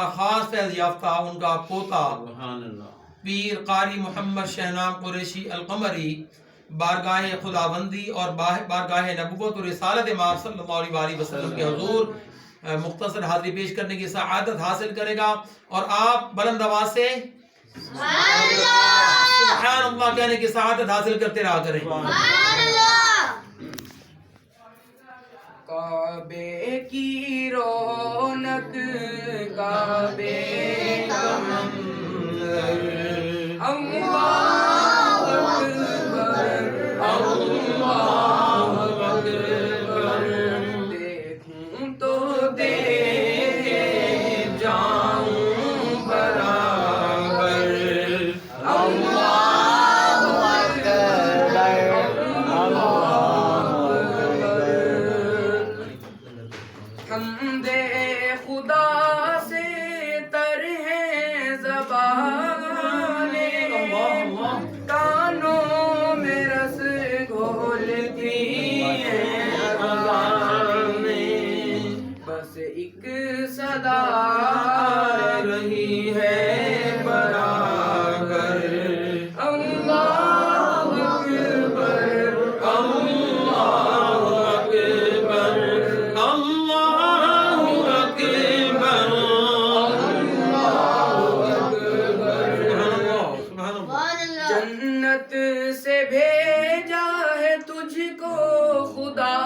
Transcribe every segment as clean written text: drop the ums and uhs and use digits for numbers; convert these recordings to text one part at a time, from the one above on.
کا خاص فیض یافتہ ان کا پوتا سبحان اللہ پیر قاری محمد شہنام قریشی القمری بارگاہ خداوندی اور بارگاہ نبوت و رسالت مآب صلی اللہ علیہ وسلم کے حضور مختصر حاضری پیش کرنے کی سعادت حاصل کرے گا، اور آپ بلند آواز سے سبحان اللہ کہنے کی سعادت حاصل کرتے رہا کریں۔ کعبے کی رونق کعبے کا منظر اللہ اکبر اللہ اکبر دیکھوں تو دیکھے جاؤں برابر اللہ اکبر حمد خدا سے تر ہے زبانیں کانوں میں رس گھولتی ہیں اذانیں بس ایک صدا رہی ہے برابر اللہ اکبر اللہ اکبر اللہ اکبر سبحان اللہ۔ جنت سے بھیجا ہے تجھ کو خدا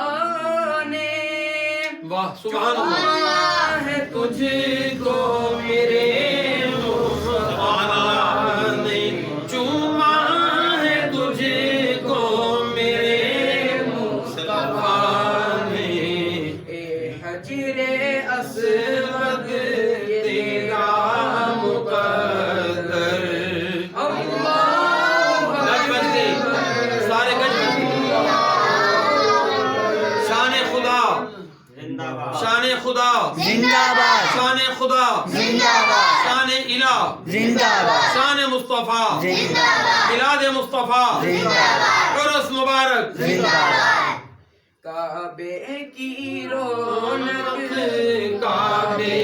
نے واہ سبحان اللہ۔ چنا ہے تجھ کو میرے مصطفیٰ نے چوما ہے تجھ کو میرے مصطفیٰ نے اے حجر اسود تیرا مقدر گج بج گئی، سارے گج بج گئی۔ شان خدا شان خدا زندہ باد شان خدا زندہ باد شان الہ زندہ باد شان مصطفیٰ زندہ باد میلاد مصطفیٰ زندہ باد عرس مبارک۔ زندہ باد کعبے کی رونق کعبے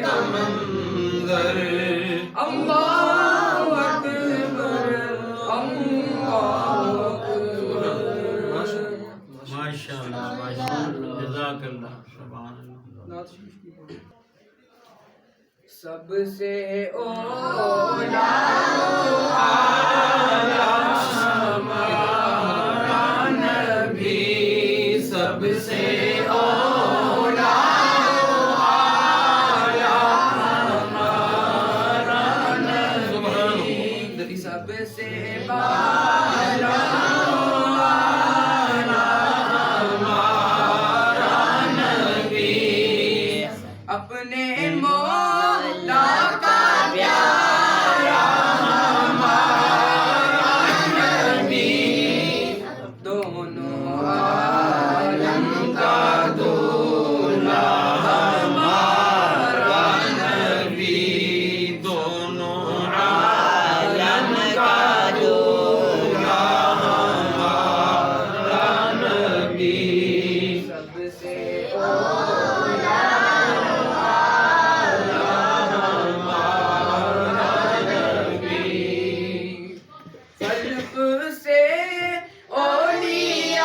کا منظر اللہ اکبر اللہ اکبر ماشاء اللہ ماشاء اللہ جزاک اللہ سبحان اللہ۔ سب سے اولا ہمارا نبی سب سے اولا ہمارا نبی سب سے بالا ہمارا نبی اپنے مولا کا پیارا ہمارا نبی دونوں عالم کا دولہا ہمارا نبی دونوں عالم کا دولہا ہمارا نبی سب سے خلق سے اولیاء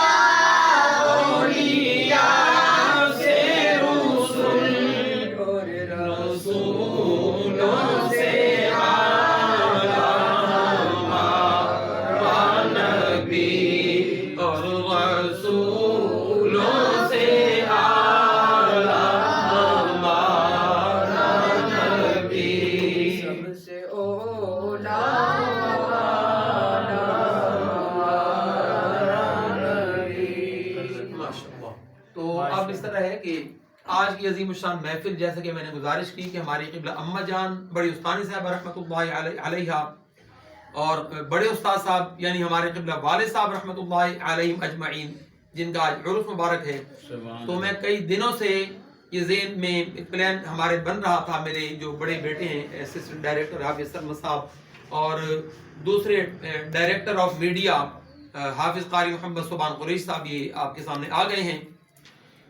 اولیاء سے رسول اور رسولوں سے اعلیٰ ہمارا نبی اور رسولوں سے اعلیٰ ہمارا نبی سب سے اولا تو اب اس طرح ہے کہ آج کی عظیم الشان محفل جیسا کہ میں نے گزارش کی کہ ہماری قبلہ اماں جان بڑی استانی صاحب رحمۃ اللہ علیہ اور بڑے استاد صاحب یعنی ہمارے قبلہ والد صاحب رحمۃ اللہ علیہم اجمعین جن کا آج عرس مبارک ہے، تو میں کئی دنوں سے یہ ذہن میں ایک پلان ہمارے بن رہا تھا، میرے جو بڑے بیٹے ہیں اسسٹنٹ ڈائریکٹر حافظ سرمد صاحب اور دوسرے ڈائریکٹر آف میڈیا حافظ قاری محمد سبحان قریش صاحب یہ آپ کے سامنے آ گئے ہیں،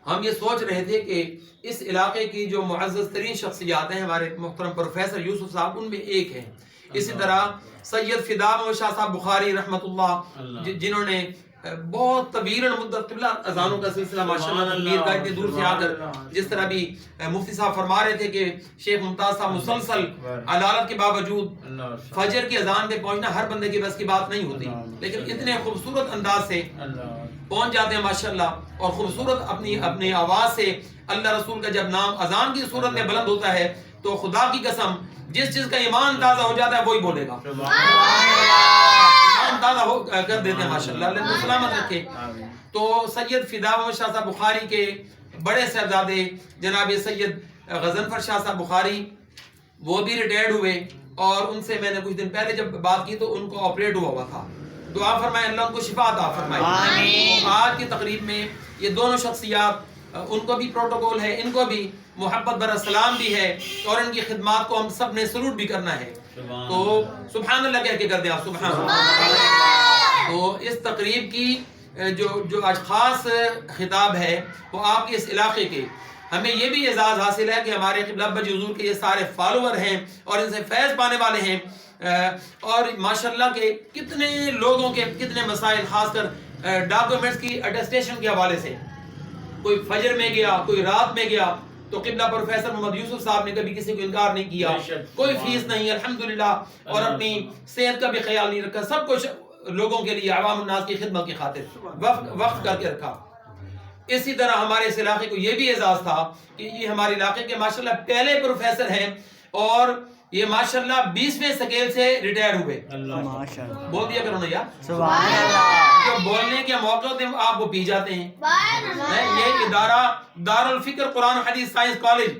ہم یہ سوچ رہے تھے کہ اس علاقے کی جو معزز ترین شخصیات ہیں ہمارے محترم پروفیسر یوسف صاحب ان میں ایک ہیں. اسی طرح سید فدا محمد شاہ صاحب بخاری رحمۃ اللہ جنہوں نے بہت طویل مدت قبلہ اذانوں کا سلسلہ ماشاءاللہ تدبیر کا اتنے دور سے آ کر جس طرح بھی مفتی صاحب فرما رہے تھے کہ شیخ ممتاز صاحب مسلسل علالت کے باوجود فجر کی اذان پہ پہنچنا ہر بندے کی بس کی بات نہیں ہوتی لیکن اتنے خوبصورت انداز سے پہنچ جاتے ہیں ماشاءاللہ اور خوبصورت اپنی آواز سے اللہ رسول کا جب نام اذان کی صورت میں بلند ہوتا ہے تو خدا کی قسم جس چیز کا ایمان تازہ ہو جاتا ہے وہی بولے گا. ایمان تازہ ہو کر دیتے ہیں ماشاءاللہ. اللہ کو سلامت رکھے. تو سید فدا محمد شاہ صاحب بخاری کے بڑے صاحبزادے جناب سید غضنفر شاہ صاحب بخاری وہ بھی ریٹائرڈ ہوئے اور ان سے میں نے کچھ دن پہلے جب بات کی تو ان کو آپریٹ ہوا تھا. دعا فرمائے اللہ ان کو شفا عطا فرمائے. آج کی تقریب میں یہ دونوں شخصیات ان کو بھی پروٹوکول ہے, ان کو بھی محبت برا سلام بھی ہے اور ان کی خدمات کو ہم سب نے سلوٹ بھی کرنا ہے. تو سبحان اللہ کہہ کے کر دیں آپ سبحان اللہ. تو اس تقریب کی جو آج خاص خطاب ہے وہ آپ کے اس علاقے کے ہمیں یہ بھی اعزاز حاصل ہے کہ ہمارے قبلہ ابا جی حضور کے یہ سارے فالوور ہیں اور ان سے فیض پانے والے ہیں اور ماشاءاللہ کے کتنے لوگوں کے کتنے مسائل خاص کر ڈاکومنٹس کی اٹیسٹیشن کے حوالے سے کوئی فجر میں گیا کوئی رات میں گیا تو قبلہ پروفیسر محمد یوسف صاحب نے کبھی کسی کو انکار نہیں کیا, کوئی فیس نہیں الحمدللہ اور اپنی صحت کا بھی خیال نہیں رکھا, سب کچھ لوگوں کے لیے عوام الناس کی خدمت کی خاطر وقف کر کے رکھا. اسی طرح ہمارے اس علاقے کو یہ بھی اعزاز تھا کہ یہ ہمارے علاقے کے ماشاءاللہ پہلے پروفیسر ہیں اور یہ ماشاءاللہ 20ویں سکیل سے ریٹائر ہوئے. بول دیا کرو نا یار سبحان اللہ. جو بولنے کے موقع ہوتے ہیں آپ وہ پی جاتے ہیں. یہ ادارہ دار الفکر قرآن حدیث سائنس کالج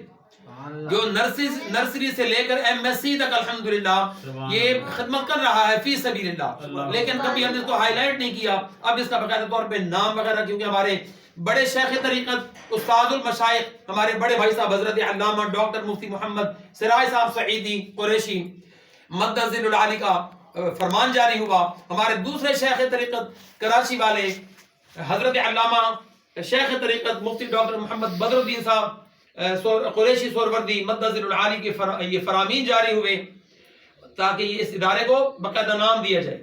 جو نرسری سے لے کر MSc تک الحمدللہ یہ خدمت کر رہا ہے فی سبیل اللہ, لیکن کبھی ہم نے اس کو ہائی لائٹ نہیں کیا. اب اس کا باقاعدہ طور پہ نام وغیرہ کیونکہ ہمارے بڑے شیخ طریقت استاد المشائخ ہمارے بڑے بھائی صاحب حضرت علامہ ڈاکٹر مفتی محمد سراج صاحب سعیدی قریشی مد ذل العالی کا فرمان جاری ہوا. ہمارے دوسرے شیخ طریقت کراچی والے حضرت علامہ شیخ طریقت مفتی ڈاکٹر محمد بدر الدین صاحب قریشی سوروردی مد ذل العالی کے یہ فرامین جاری ہوئے تاکہ یہ اس ادارے کو باقاعدہ نام دیا جائے.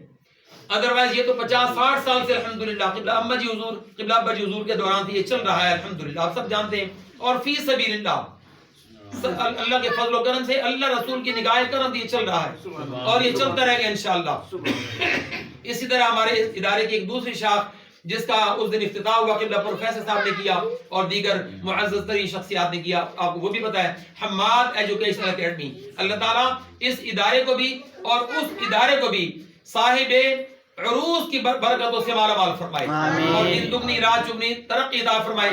ادروائز یہ تو 50-60 سال سے الحمدللہ قبلہ ابا جی حضور کے دوران سے یہ چل رہا ہے الحمدللہ, آپ سب جانتے ہیں. اور فی سبیل اللہ اللہ کے فضل و کرم سے اللہ رسول کی نگاہ کرم یہ چل رہا ہے اور یہ چلتا رہے گا انشاءاللہ. اسی طرح ہمارے ادارے کی ایک دوسری شاخ جس کا اس دن افتتاح ہوا قبلہ پروفیسر صاحب نے کیا اور دیگر معزز ترین شخصیات نے کیا, آپ کو وہ بھی پتا ہے, حماد ایجوکیشنل اکیڈمی. اللہ تعالیٰ اس ادارے کو بھی اور اس ادارے کو بھی صاحب عروس کی برکتوں سے مالا مال فرمائے اور دن دگنی رات چگنی ترقی عطا فرمائے.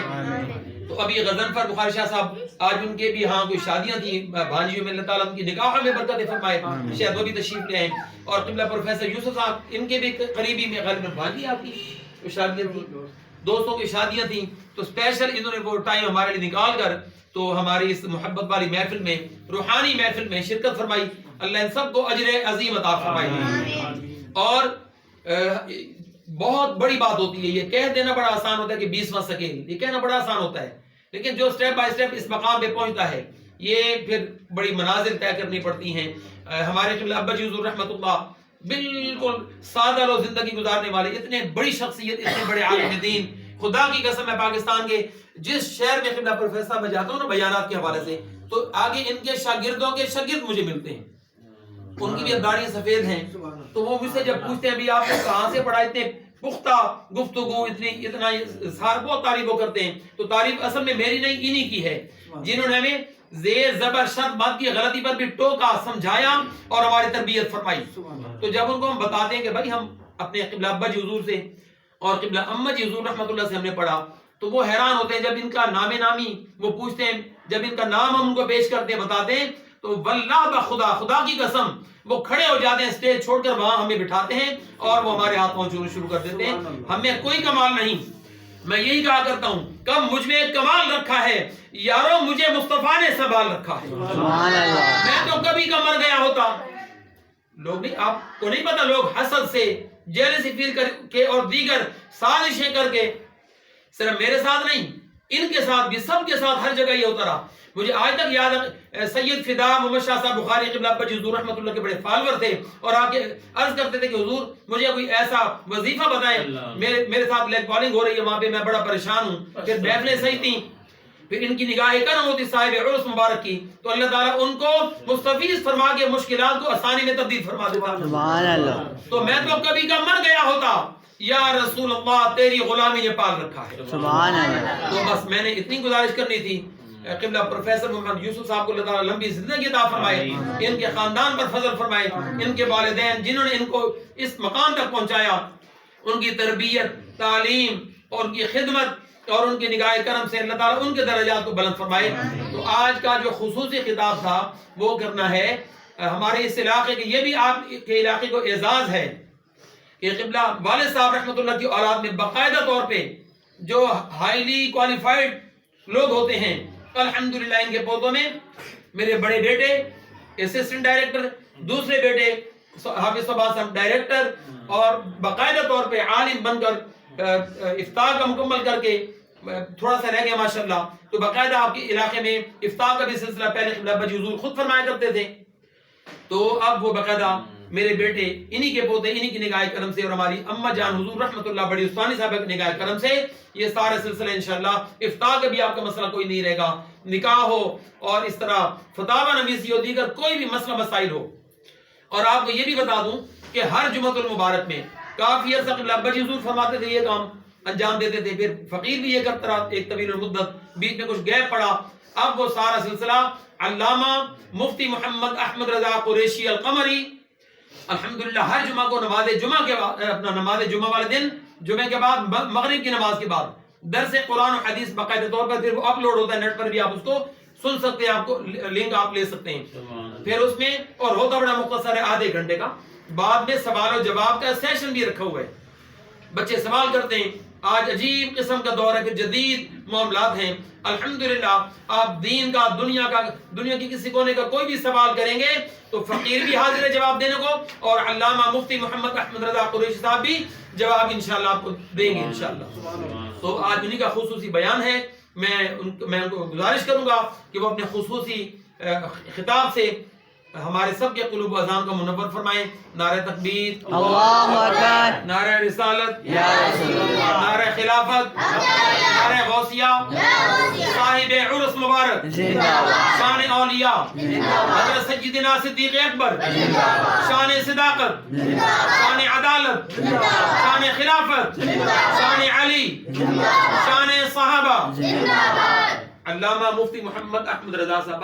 تو ابھی غضنفر بخاری شاہ صاحب آج ان کے بھی ہاں کوئی شادیاں تھیں بھانجیوں میں, اللہ تعالیٰ ان کی نکاح میں برکت فرمائے, شاید وہ بھی تشریف لے آئیں. اور قبلہ پروفیسر یوسف صاحب ان کے بھی قریبی میں غالباً بھانجی آپ کی شادیاں تھیں, دوستوں کی شادیاں تھیں, تو اسپیشل انہوں نے وہ ٹائم ہمارے لیے نکال کر تو ہماری اس محبت والی محفل میں روحانی محفل میں شرکت فرمائی. اللہ ان سب کو اجر عظیم عطا فرمائے. اور بہت بڑی بات ہوتی ہے, یہ کہہ دینا بڑا آسان ہوتا ہے کہ 20واں سکیل, یہ کہنا بڑا آسان ہوتا ہے, لیکن جو سٹیپ بائی سٹیپ اس مقام پہ پہنچتا ہے یہ پھر بڑی منازل طے کرنی پڑتی ہیں. ہمارے قبلہ ابا جی حضور رحمۃ اللہ بالکل سادہ لو زندگی گزارنے والے اتنے بڑی شخصیت, اتنے بڑے عالم دین, خدا کی قسم ہے پاکستان کے جس شہر میں قبلہ پروفیسر میں جاتا ہوں نا بیانات کے حوالے سے تو آگے ان کے شاگردوں کے شاگرد مجھے ملتے ہیں, ان کی بھی داڑھی سفید ہیں, تو وہ مجھ سے جب پوچھتے ہیں ابھی آپ نے کہاں سے پڑھا, اتنے پختہ گفتگو اتنا سار بہت تعریف کرتے ہیں. تو تعریف اصل میں میری نہیں انہی کی ہے جنہوں نے ہمیں زیر زبر شرط بات کی غلطی پر بھی ٹوکا, سمجھایا اور ہماری تربیت فرمائی. تو جب ان کو ہم بتاتے ہیں کہ بھائی ہم اپنے قبلہ ابا جی حضور سے اور قبلہ اما جی حضور رحمۃ اللہ سے ہم نے پڑھا, تو وہ حیران ہوتے ہیں جب ان کا نام نامی وہ پوچھتے ہیں, جب ان کا نام ہم ان کو پیش کرتے ہیں بتاتے ہیں تو واللہ بخدا, خدا کی قسم وہ کھڑے ہو جاتے ہیں, اسٹیج چھوڑ کر وہاں ہمیں بٹھاتے ہیں اور وہ ہمارے ہاتھ پہنچنا شروع کر دیتے ہیں. ہمیں کوئی کمال نہیں, میں یہی کہا کرتا ہوں کب مجھ میں کمال رکھا ہے یارو, مجھے مصطفیٰ نے سنبھال رکھا ہے. میں تو کبھی کا مر گیا ہوتا. لوگ نہیں, آپ کو نہیں پتا, لوگ حسد سے جیلسی فیل کر کے اور دیگر سازشیں کر کے صرف میرے ساتھ نہیں ان کے ساتھ بھی سب کے ساتھ ہر جگہ یہ ہوتا رہا. مجھے آج تک یاد ہے سید فدا محمد شاہ صاحب بخاری قبلہ ابا جی حضور رحمۃ اللہ کے بڑے فالور تھے اور آ کے عرض کرتے تھے کہ حضور مجھے کوئی ایسا وظیفہ بتائیں. میرے ساتھ لیگ بالنگ ہو رہی ہے وہاں پہ, میں بڑا پریشان ہوں. پھر محفلیں صحیح تھیں, پھر ان کی نگاہ کرم ہوتی صاحب عرس مبارک کی, تو اللہ تعالیٰ ان کو مستفیض فرما کے مشکلات کو آسانی میں تبدیل فرما دیتا. سبحان اللہ. تو میں تو کبھی کا مر گیا ہوتا, یا رسول اللہ تیری غلامی نے پال رکھا ہے. سبحان اللہ. تو بس میں نے اتنی گزارش کرنی تھی. قبلہ پروفیسر محمد یوسف صاحب کو اللہ تعالیٰ لمبی زندگی عطا فرمائے, ان کے خاندان پر فضل فرمائے, ان کے والدین جنہوں نے ان کو اس مقام تک پہنچایا, ان کی تربیت, تعلیم اور ان کی خدمت اور ان کی نگاہ کرم سے اللہ تعالیٰ ان کے درجات کو بلند فرمائے. تو آج کا جو خصوصی خطاب تھا وہ کرنا ہے ہمارے اس علاقے کے, یہ بھی آپ کے علاقے کو اعزاز ہے کہ قبلہ والد صاحب رحمۃ اللہ کی اولاد میں باقاعدہ طور پہ جو ہائیلی کوالیفائڈ لوگ ہوتے ہیں, الحمدللہ ان کے پودوں میں میرے بڑے بیٹے اسسٹنٹ ڈائریکٹر, دوسرے بیٹے حافظ صباح صاحب ڈائریکٹر, اور باقاعدہ طور پہ عالم بن کر افتاء کا مکمل کر کے تھوڑا سا رہ گیا ماشاءاللہ. تو باقاعدہ آپ کے علاقے میں افتاء کا بھی سلسلہ پہلے قبلہ ابا جی حضور خود فرمایا کرتے تھے, تو اب وہ باقاعدہ میرے بیٹے انہی کے پوتے انہی کی نگاہ کرم سے اور ہماری اما جان حضور رحمت اللہ بڑی عثمانی صاحبہ کی نگاہ کرم سے یہ سارا سلسلہ انشاءاللہ افتاء کا بھی آپ کا مسئلہ کوئی نہیں رہے گا, نکاح ہو اور اس طرح فتاوی نویسی ہو, دیگر کوئی بھی مسئلہ مسائل ہو. اور آپ کو یہ بھی بتا دوں کہ ہر جمعۃ المبارک میں کافی عرصہ قبلہ ابا جی حضور فرماتے تھے یہ کام انجام دیتے تھے, پھر فقیر بھی یہ کرتا رہا ایک طویل المدت, بیچ میں کچھ گیپ پڑا. اب وہ سارا سلسلہ علامہ مفتی محمد احمد رضا قریشی القمری الحمدللہ ہر جمعہ کو نماز جمعہ کے بعد, اپنا نماز جمعہ والے دن جمعہ کے بعد مغرب کی نماز کے بعد درس قرآن و حدیث باقاعدہ طور پر پھر وہ اپلوڈ ہوتا ہے نیٹ پر, بھی آپ اس کو سن سکتے ہیں, آپ کو لنک آپ لے سکتے ہیں. پھر اس میں اور ہوتا بڑا مختصر ہے, آدھے گھنٹے کا. بعد میں سوال و جواب کا سیشن بھی رکھا ہوا ہے, بچے سوال کرتے ہیں. آج عجیب قسم کا دور ہے کہ جدید معاملات ہیں الحمدللہ. آپ دین کا, دنیا کی کسی کونے کا کوئی بھی سوال کریں گے تو فقیر بھی حاضر ہے جواب دینے کو, اور علامہ مفتی محمد احمد رضا قریشی صاحب بھی جواب انشاءاللہ آپ کو دیں گے انشاءاللہ. تو آج انہی کا خصوصی بیان ہے. میں ان کو گزارش کروں گا کہ وہ اپنے خصوصی خطاب سے ہمارے سب کے قلوب و اذان کو منور فرمائیں. نعرہ تکبیر, اللہ اکبر, نعرہ رسالت, یا رسول اللہ, نعرہ خلافت, نعرہ غوثیہ, صاحب عرس مبارک, شان اولیاء, حضرت سیدنا صدیق اکبر, شان صداقت, شان عدالت, شان خلافت, شان علی, شان صحابہ, علامہ مفتی محمد احمد رضا صاحب.